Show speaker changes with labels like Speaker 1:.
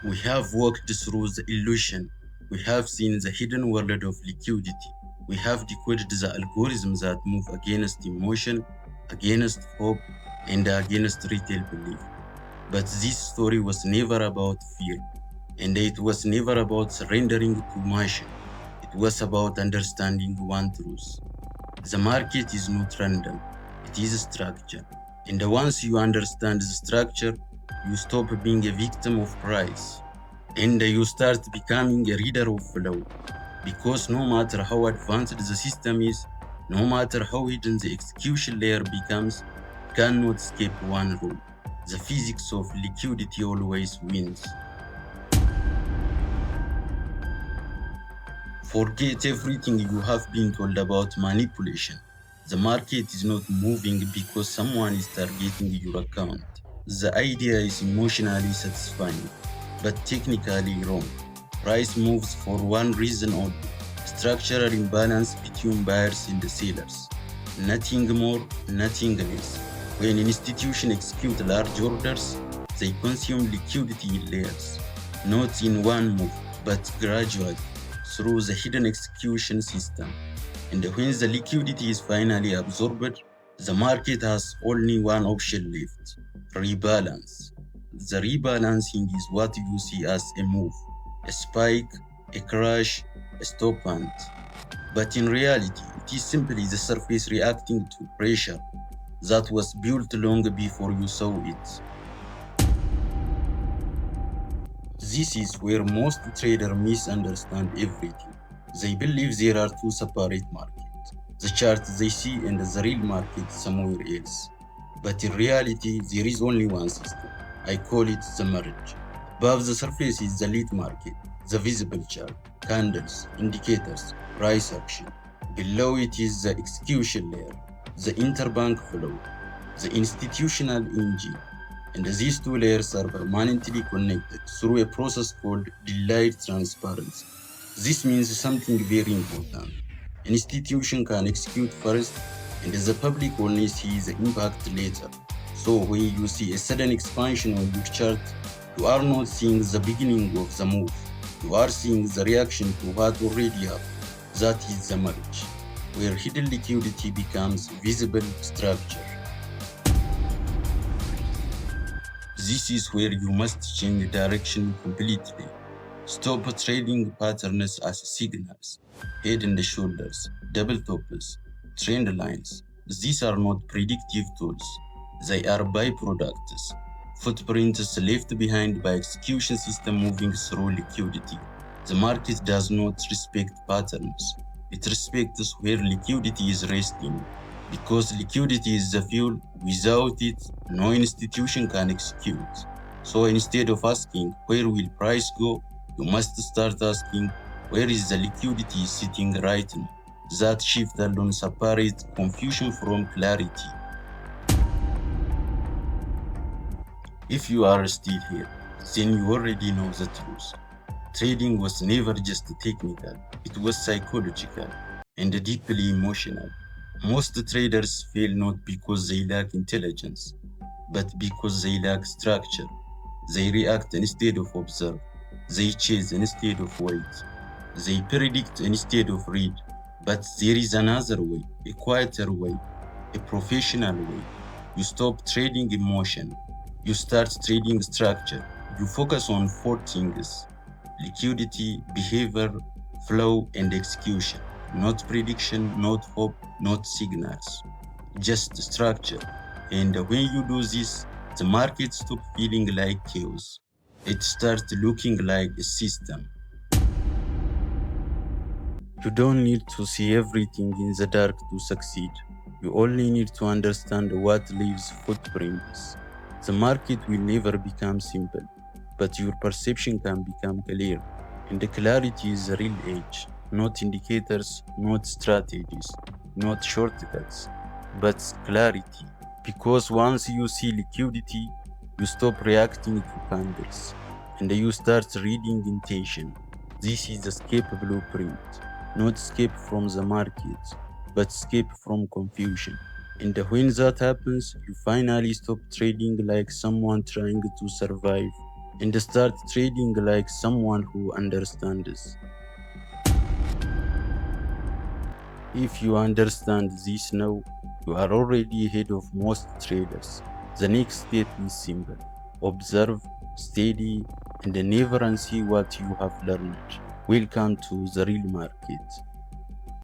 Speaker 1: We have walked through the illusion. We have seen the hidden world of liquidity. We have decoded the algorithms that move against emotion, against hope, and against retail belief. But this story was never about fear, and it was never about surrendering to machine. It was about understanding one truth. The market is not random, it is a structure. And once you understand the structure, you stop being a victim of price and you start becoming a reader of flow. Because no matter how advanced the system is, no matter how hidden the execution layer becomes, cannot escape one rule. The physics of liquidity always wins. Forget everything you have been told about manipulation. The market is not moving because someone is targeting your account. The idea is emotionally satisfying, but technically wrong. Price moves for one reason only: structural imbalance between buyers and sellers. Nothing more, nothing less. When institutions execute large orders, they consume liquidity in layers, not in one move, but gradually through the hidden execution system. And when the liquidity is finally absorbed, the market has only one option left: rebalance. The rebalancing is what you see as a move, a spike, a crash, a stop hunt. But in reality, it is simply the surface reacting to pressure that was built long before you saw it. This is where most traders misunderstand everything. They believe there are two separate markets: the chart they see and the real market somewhere else. But in reality, there is only one system. I call it the merge. Above the surface is the lead market, the visible chart, candles, indicators, price action. Below it is the execution layer, the interbank flow, the institutional engine, and these two layers are permanently connected through a process called delayed transparency. This means something very important. An institution can execute first, and the public only sees the impact later. So when you see a sudden expansion on your chart, you are not seeing the beginning of the move. You are seeing the reaction to what already happened. That is the merge, where hidden liquidity becomes visible structure. This is where you must change direction completely. Stop trading patterns as signals: head and shoulders, double tops, trend lines. These are not predictive tools. They are byproducts, footprints left behind by execution system moving through liquidity. The market does not respect patterns. It respects where liquidity is resting. Because liquidity is the fuel, without it, no institution can execute. So instead of asking where will price go, you must start asking where is the liquidity sitting right now. That shift alone separates confusion from clarity. If you are still here, then you already know the truth. Trading was never just technical, it was psychological and deeply emotional. Most traders fail not because they lack intelligence, but because they lack structure. They react instead of observe. They chase instead of wait. They predict instead of read. But there is another way, a quieter way, a professional way. You stop trading emotion. You start trading structure. You focus on four things: liquidity, behavior, flow, and execution. Not prediction, not hope, not signals, just structure. And when you do this, the market stops feeling like chaos. It starts looking like a system. You don't need to see everything in the dark to succeed. You only need to understand what leaves footprints. The market will never become simple, but your perception can become clear. And the clarity is the real edge, not indicators, not strategies, not shortcuts, but clarity. Because once you see liquidity, you stop reacting to candles and you start reading intention. This is the escape blueprint, not escape from the market, but escape from confusion. And when that happens, you finally stop trading like someone trying to survive and start trading like someone who understands. If you understand this now, you are already ahead of most traders. The next step is simple. Observe, study, and never unsee what you have learned. Welcome to the real market.